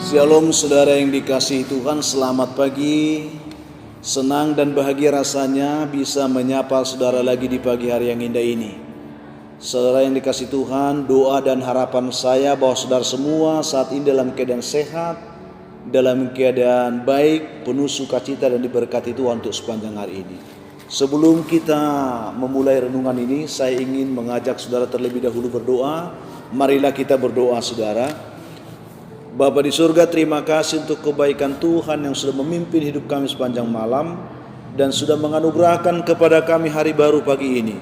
Shalom saudara yang dikasihi Tuhan, selamat pagi. Senang dan bahagia rasanya bisa menyapa saudara lagi di pagi hari yang indah ini. Saudara yang dikasihi Tuhan, doa dan harapan saya bahwa saudara semua saat ini dalam keadaan sehat, dalam keadaan baik, penuh sukacita dan diberkati Tuhan untuk sepanjang hari ini. Sebelum kita memulai renungan ini, saya ingin mengajak saudara terlebih dahulu berdoa. Marilah kita berdoa saudara. Bapa di surga, terima kasih untuk kebaikan Tuhan yang sudah memimpin hidup kami sepanjang malam dan sudah menganugerahkan kepada kami hari baru pagi ini.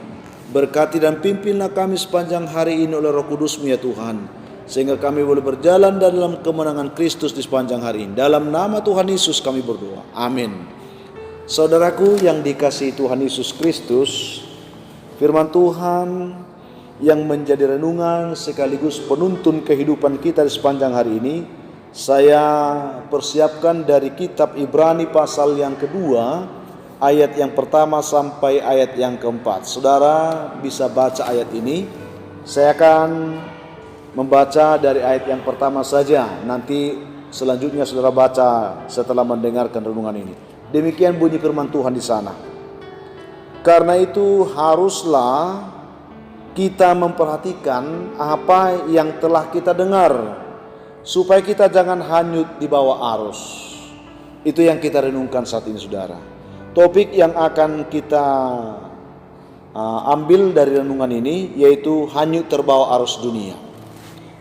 Berkati dan pimpinlah kami sepanjang hari ini oleh Roh Kudus-Mu ya Tuhan, sehingga kami boleh berjalan dalam kemenangan Kristus di sepanjang hari ini. Dalam nama Tuhan Yesus kami berdoa, amin. Saudaraku yang dikasihi Tuhan Yesus Kristus, firman Tuhan yang menjadi renungan sekaligus penuntun kehidupan kita di sepanjang hari ini, saya persiapkan dari kitab Ibrani pasal yang kedua, ayat yang pertama sampai ayat yang keempat. Saudara bisa baca ayat ini. Saya akan membaca dari ayat yang pertama saja, nanti selanjutnya saudara baca setelah mendengarkan renungan ini. Demikian bunyi firman Tuhan di sana. Karena itu haruslah kita memperhatikan apa yang telah kita dengar, supaya kita jangan hanyut di bawah arus. Itu yang kita renungkan saat ini saudara. Topik yang akan kita ambil dari renungan ini yaitu hanyut terbawa arus dunia.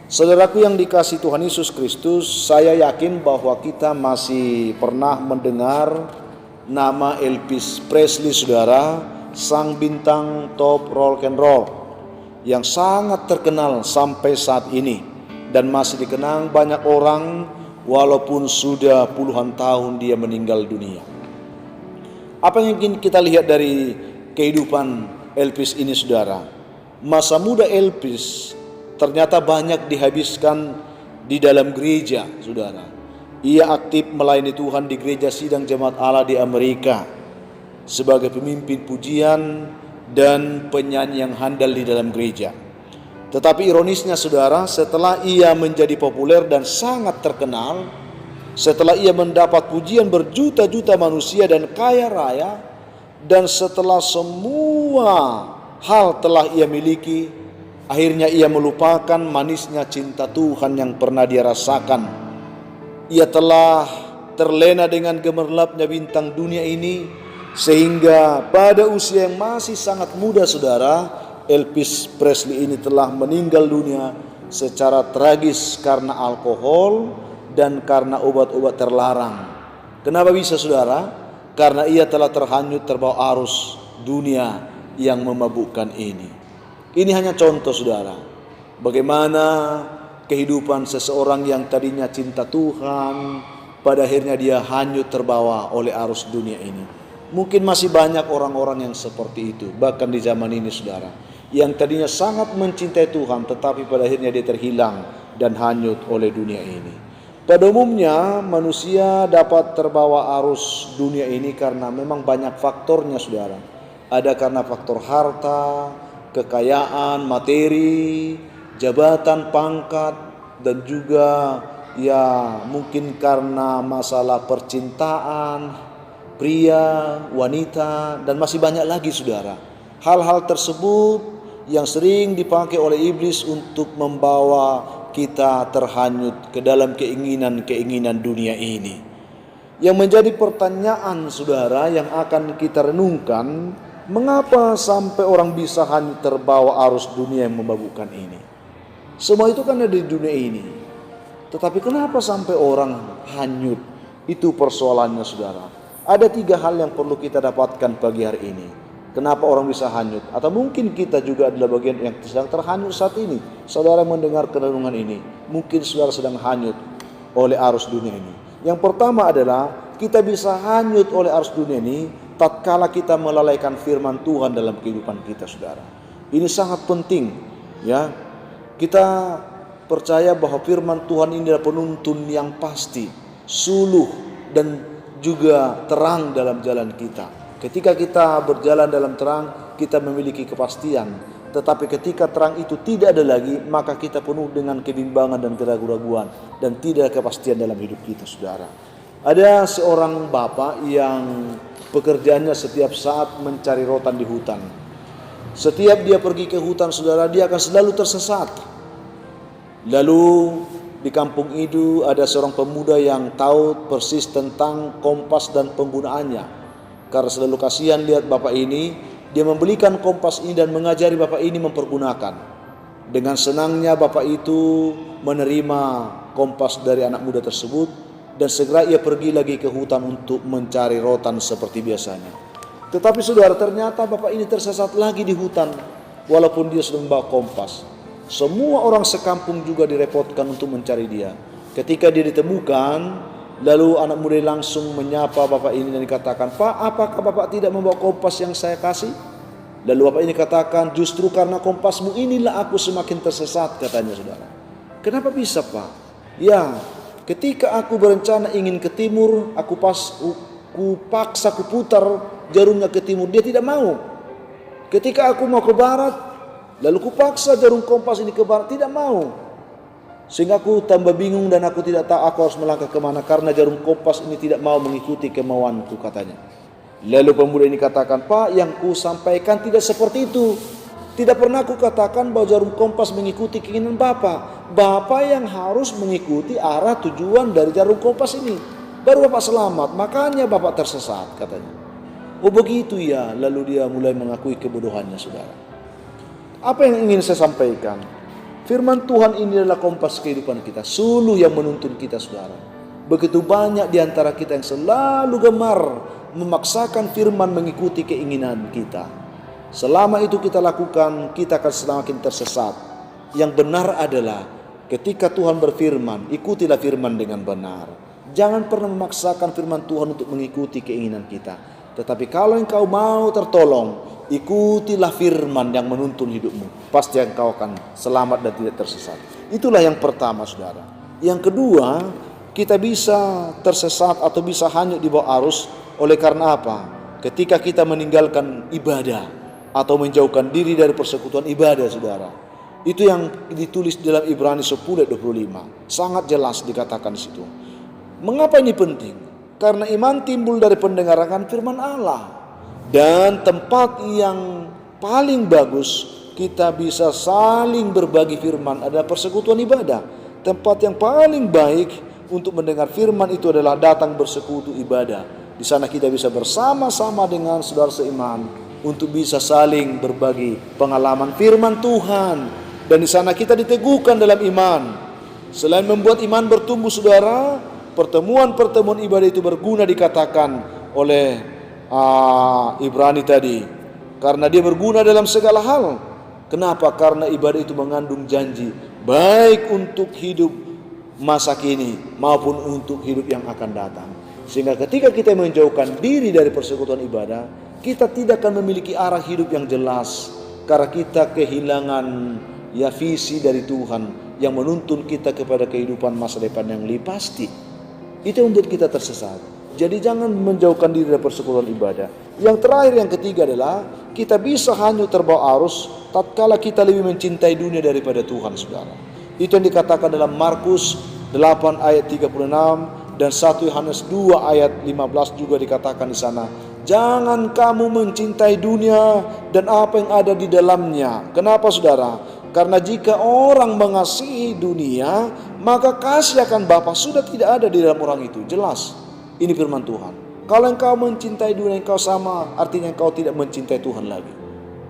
Saudaraku yang dikasihi Tuhan Yesus Kristus, saya yakin bahwa kita masih pernah mendengar nama Elvis Presley saudara, sang bintang top rock and roll yang sangat terkenal sampai saat ini dan masih dikenang banyak orang walaupun sudah puluhan tahun dia meninggal dunia. Apa yang ingin kita lihat dari kehidupan Elvis ini saudara? Masa muda Elvis ternyata banyak dihabiskan di dalam gereja saudara. Ia aktif melayani Tuhan di gereja Sidang Jemaat Allah di Amerika sebagai pemimpin pujian dan penyanyi yang handal di dalam gereja. Tetapi ironisnya saudara, setelah ia menjadi populer dan sangat terkenal, setelah ia mendapat pujian berjuta-juta manusia dan kaya raya, dan setelah semua hal telah ia miliki, akhirnya ia melupakan manisnya cinta Tuhan yang pernah dia rasakan. Ia telah terlena dengan gemerlapnya bintang dunia ini, sehingga pada usia yang masih sangat muda saudara, Elvis Presley ini telah meninggal dunia secara tragis karena alkohol dan karena obat-obat terlarang. Kenapa bisa saudara? Karena ia telah terhanyut terbawa arus dunia yang memabukkan ini. Ini hanya contoh saudara, bagaimana kehidupan seseorang yang tadinya cinta Tuhan, pada akhirnya dia hanyut terbawa oleh arus dunia ini. Mungkin masih banyak orang-orang yang seperti itu, bahkan di zaman ini saudara, yang tadinya sangat mencintai Tuhan tetapi pada akhirnya dia terhilang dan hanyut oleh dunia ini. Pada umumnya manusia dapat terbawa arus dunia ini karena memang banyak faktornya saudara. Ada karena faktor harta, kekayaan, materi, jabatan, pangkat, dan juga ya mungkin karena masalah percintaan, pria, wanita, dan masih banyak lagi saudara. Hal-hal tersebut yang sering dipakai oleh iblis untuk membawa kita terhanyut ke dalam keinginan-keinginan dunia ini. Yang menjadi pertanyaan saudara yang akan kita renungkan, mengapa sampai orang bisa hanyut terbawa arus dunia yang memabukkan ini? Semua itu kan ada di dunia ini. Tetapi kenapa sampai orang hanyut? Itu persoalannya saudara. Ada 3 hal yang perlu kita dapatkan pagi hari ini. Kenapa orang bisa hanyut? Atau mungkin kita juga adalah bagian yang sedang terhanyut saat ini. Saudara mendengar renungan ini, mungkin saudara sedang hanyut oleh arus dunia ini. Yang pertama adalah kita bisa hanyut oleh arus dunia ini tatkala kita melalaikan firman Tuhan dalam kehidupan kita saudara. Ini sangat penting ya. Kita percaya bahwa firman Tuhan ini adalah penuntun yang pasti, suluh dan juga terang dalam jalan kita. Ketika kita berjalan dalam terang, kita memiliki kepastian. Tetapi ketika terang itu tidak ada lagi, maka kita penuh dengan kebimbangan dan keraguan-raguan dan tidak ada kepastian dalam hidup kita, saudara. Ada seorang bapak yang pekerjaannya setiap saat mencari rotan di hutan. Setiap dia pergi ke hutan, saudara, dia akan selalu tersesat. Lalu di kampung itu ada seorang pemuda yang tahu persis tentang kompas dan penggunaannya. Karena selalu kasihan lihat bapak ini, dia membelikan kompas ini dan mengajari bapak ini mempergunakan. Dengan senangnya bapak itu menerima kompas dari anak muda tersebut dan segera ia pergi lagi ke hutan untuk mencari rotan seperti biasanya. Tetapi saudara, ternyata bapak ini tersesat lagi di hutan walaupun dia sudah membawa kompas. Semua orang sekampung juga direpotkan untuk mencari dia. Ketika dia ditemukan, lalu anak muda langsung menyapa bapak ini dan dikatakan, "Pak, apakah bapak tidak membawa kompas yang saya kasih?" Lalu bapak ini katakan, "Justru karena kompasmu inilah aku semakin tersesat," katanya, saudara. "Kenapa bisa, Pak?" "Ya, ketika aku berencana ingin ke timur, aku paksa putar jarumnya ke timur, dia tidak mau. Ketika aku mau ke barat, lalu kupaksa jarum kompas ini ke barat, tidak mau. Sehingga aku tambah bingung dan aku tidak tahu aku harus melangkah kemana karena jarum kompas ini tidak mau mengikuti kemauanku," katanya. Lalu pemuda ini katakan, "Pak, yang ku sampaikan tidak seperti itu. Tidak pernah ku katakan bahwa jarum kompas mengikuti keinginan Bapak. Bapak yang harus mengikuti arah tujuan dari jarum kompas ini. Baru Bapak selamat, makanya Bapak tersesat," katanya. "Oh begitu ya." Lalu dia mulai mengakui kebodohannya, saudara. Apa yang ingin saya sampaikan? Firman Tuhan ini adalah kompas kehidupan kita, suluh yang menuntun kita, saudara. Begitu banyak di antara kita yang selalu gemar memaksakan firman mengikuti keinginan kita. Selama itu kita lakukan, kita akan semakin tersesat. Yang benar adalah ketika Tuhan berfirman, ikutilah firman dengan benar. Jangan pernah memaksakan firman Tuhan untuk mengikuti keinginan kita. Tetapi kalau engkau mau tertolong, ikutilah firman yang menuntun hidupmu. Pasti engkau akan selamat dan tidak tersesat. Itulah yang pertama, saudara. Yang kedua, kita bisa tersesat atau bisa hanyut di bawah arus oleh karena apa? Ketika kita meninggalkan ibadah atau menjauhkan diri dari persekutuan ibadah, saudara. Itu yang ditulis dalam Ibrani 10:25. Sangat jelas dikatakan di situ. Mengapa ini penting? Karena iman timbul dari pendengaran firman Allah. Dan tempat yang paling bagus kita bisa saling berbagi firman adalah persekutuan ibadah. Tempat yang paling baik untuk mendengar firman itu adalah datang bersekutu ibadah. Di sana kita bisa bersama-sama dengan saudara seiman untuk bisa saling berbagi pengalaman firman Tuhan. Dan di sana kita diteguhkan dalam iman. Selain membuat iman bertumbuh, saudara, pertemuan-pertemuan ibadah itu berguna dikatakan oleh Ibrani tadi. Karena dia berguna dalam segala hal. Kenapa? Karena ibadah itu mengandung janji baik untuk hidup masa kini maupun untuk hidup yang akan datang. Sehingga ketika kita menjauhkan diri dari persekutuan ibadah, kita tidak akan memiliki arah hidup yang jelas. Karena kita kehilangan visi dari Tuhan yang menuntun kita kepada kehidupan masa depan yang lebih pasti. Itu yang membuat kita tersesat. Jadi jangan menjauhkan diri dari persekutuan ibadah. Yang terakhir, yang ketiga adalah kita bisa hanyut terbawa arus tatkala kita lebih mencintai dunia daripada Tuhan, saudara. Itu yang dikatakan dalam Markus 8 ayat 36 dan 1 Yohanes 2 ayat 15 juga dikatakan di sana. Jangan kamu mencintai dunia dan apa yang ada di dalamnya. Kenapa, saudara? Karena jika orang mengasihi dunia, maka kasih akan Bapa sudah tidak ada di dalam orang itu. Jelas. Ini firman Tuhan. Kalau engkau mencintai dunia, engkau sama, artinya engkau tidak mencintai Tuhan lagi.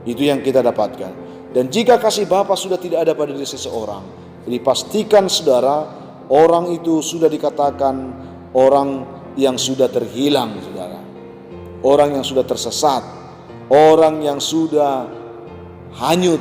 Itu yang kita dapatkan. Dan jika kasih Bapa sudah tidak ada pada diri seseorang, dipastikan, saudara, orang itu sudah dikatakan orang yang sudah terhilang, saudara. Orang yang sudah tersesat. Orang yang sudah hanyut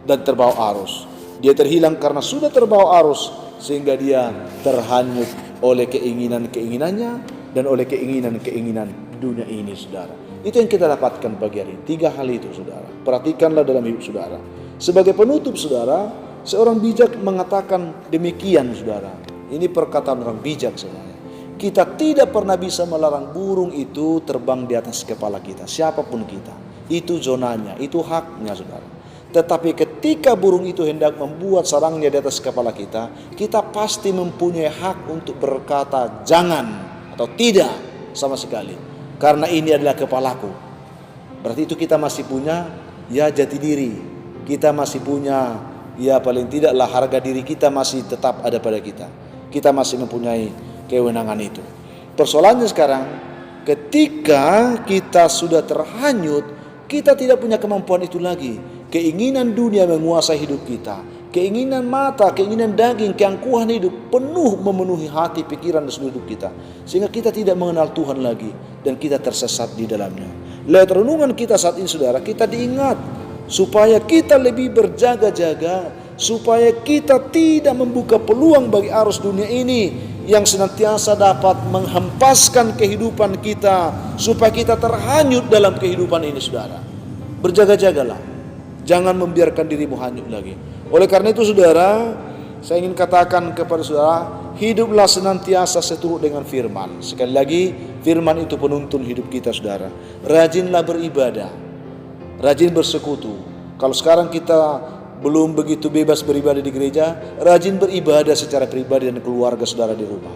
dan terbawa arus. Dia terhilang karena sudah terbawa arus, sehingga dia terhanyut oleh keinginan-keinginannya dan oleh keinginan-keinginan dunia ini, saudara. Itu yang kita dapatkan pagi hari ini. 3 hal itu, saudara. Perhatikanlah dalam hidup saudara. Sebagai penutup, saudara, seorang bijak mengatakan demikian, saudara. Ini perkataan orang bijak sebenarnya. Kita tidak pernah bisa melarang burung itu terbang di atas kepala kita, siapapun kita. Itu zonanya, itu haknya, saudara. Tetapi ketika burung itu hendak membuat sarangnya di atas kepala kita, kita pasti mempunyai hak untuk berkata jangan atau tidak sama sekali. Karena ini adalah kepalaku. Berarti itu kita masih punya ya jati diri. Kita masih punya ya paling tidaklah harga diri kita masih tetap ada pada kita. Kita masih mempunyai kewenangan itu. Persoalannya sekarang, ketika kita sudah terhanyut, kita tidak punya kemampuan itu lagi. Keinginan dunia menguasai hidup kita. Keinginan mata, keinginan daging, keangkuhan hidup penuh memenuhi hati, pikiran dan seluruh hidup kita. Sehingga kita tidak mengenal Tuhan lagi dan kita tersesat di dalamnya. Lewat renungan kita saat ini saudara, kita diingat supaya kita lebih berjaga-jaga, supaya kita tidak membuka peluang bagi arus dunia ini yang senantiasa dapat menghempaskan kehidupan kita, supaya kita terhanyut dalam kehidupan ini saudara. Berjaga-jagalah. Jangan membiarkan dirimu hanyut lagi. Oleh karena itu saudara, saya ingin katakan kepada saudara, hiduplah senantiasa seturut dengan firman. Sekali lagi, firman itu penuntun hidup kita saudara. Rajinlah beribadah, rajin bersekutu. Kalau sekarang kita belum begitu bebas beribadah di gereja, rajin beribadah secara pribadi dan keluarga saudara di rumah.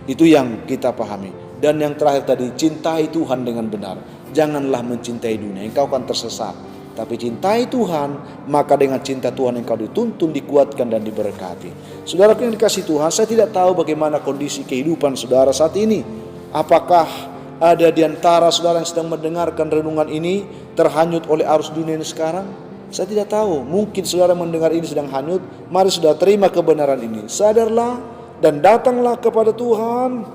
Itu yang kita pahami. Dan yang terakhir tadi, cintai Tuhan dengan benar. Janganlah mencintai dunia, engkau akan tersesat. Tapi cintai Tuhan, maka dengan cinta Tuhan engkau dituntun, dikuatkan dan diberkati. Saudara yang dikasih Tuhan, saya tidak tahu bagaimana kondisi kehidupan saudara saat ini. Apakah ada di antara saudara yang sedang mendengarkan renungan ini terhanyut oleh arus dunia ini sekarang? Saya tidak tahu. Mungkin saudara mendengar ini sedang hanyut. Mari saudara terima kebenaran ini. Sadarlah dan datanglah kepada Tuhan.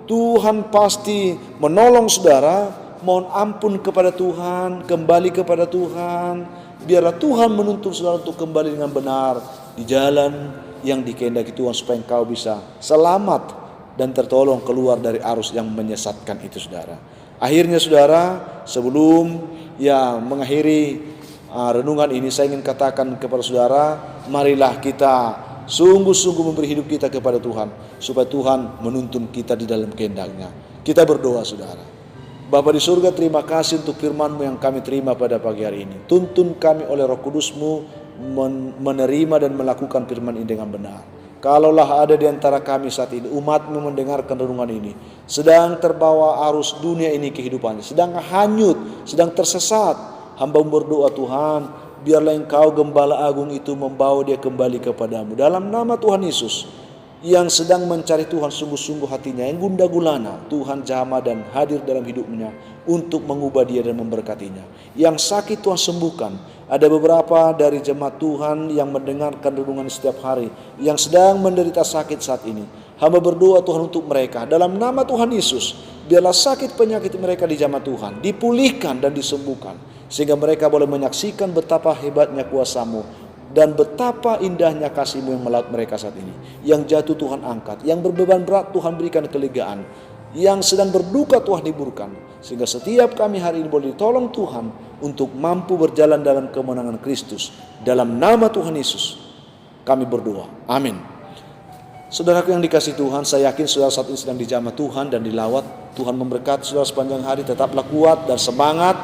Tuhan pasti menolong saudara. Mohon ampun kepada Tuhan, kembali kepada Tuhan. Biarlah Tuhan menuntun saudara untuk kembali dengan benar di jalan yang dikehendaki Tuhan, supaya engkau bisa selamat dan tertolong keluar dari arus yang menyesatkan itu saudara. Akhirnya saudara, sebelum mengakhiri renungan ini, saya ingin katakan kepada saudara, marilah kita sungguh-sungguh memberi hidup kita kepada Tuhan, supaya Tuhan menuntun kita di dalam kehendak-Nya. Kita berdoa saudara. Bapa di surga, terima kasih untuk firman-Mu yang kami terima pada pagi hari ini. Tuntun kami oleh Roh Kudus-Mu menerima dan melakukan firman ini dengan benar. Kalaulah ada di antara kami saat ini, umat-Mu mendengarkan renungan ini, sedang terbawa arus dunia ini kehidupannya, sedang hanyut, sedang tersesat, hamba berdoa Tuhan, biarlah Engkau Gembala Agung itu membawa dia kembali kepadamu. Dalam nama Tuhan Yesus, yang sedang mencari Tuhan sungguh-sungguh hatinya, yang gundah gulana, Tuhan jamah dan hadir dalam hidupnya untuk mengubah dia dan memberkatinya. Yang sakit Tuhan sembuhkan. Ada beberapa dari jemaat Tuhan yang mendengarkan renungan setiap hari yang sedang menderita sakit saat ini. Hamba berdoa Tuhan untuk mereka. Dalam nama Tuhan Yesus, biarlah sakit penyakit mereka di jemaat Tuhan dipulihkan dan disembuhkan, sehingga mereka boleh menyaksikan betapa hebatnya kuasa-Mu dan betapa indahnya kasih-Mu yang melaut mereka saat ini. Yang jatuh Tuhan angkat, yang berbeban berat Tuhan berikan kelegaan, yang sedang berduka Tuhan hiburkan, sehingga setiap kami hari ini boleh ditolong Tuhan untuk mampu berjalan dalam kemenangan Kristus. Dalam nama Tuhan Yesus kami berdoa, amin. Saudaraku yang dikasih Tuhan, saya yakin saudara saat ini sedang dijamah Tuhan dan dilawat. Tuhan memberkati saudara sepanjang hari. Tetaplah kuat dan semangat,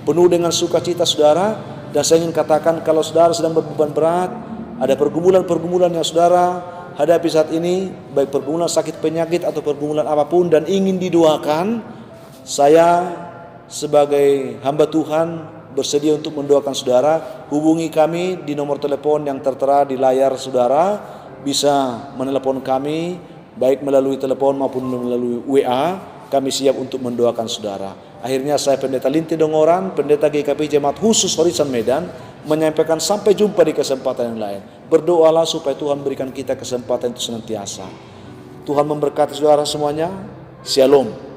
penuh dengan sukacita saudara. Dan saya ingin katakan, kalau saudara sedang berbeban berat, ada pergumulan-pergumulan yang saudara hadapi saat ini, baik pergumulan sakit penyakit atau pergumulan apapun, dan ingin didoakan, saya sebagai hamba Tuhan bersedia untuk mendoakan saudara. Hubungi kami di nomor telepon yang tertera di layar saudara. Bisa menelepon kami, baik melalui telepon maupun melalui WA. Kami siap untuk mendoakan saudara. Akhirnya saya Pendeta Linti Dongoran, Pendeta GKP Jemaat Khusus Horizon Medan, menyampaikan sampai jumpa di kesempatan yang lain. Berdoalah supaya Tuhan berikan kita kesempatan itu senantiasa. Tuhan memberkati saudara semuanya. Shalom.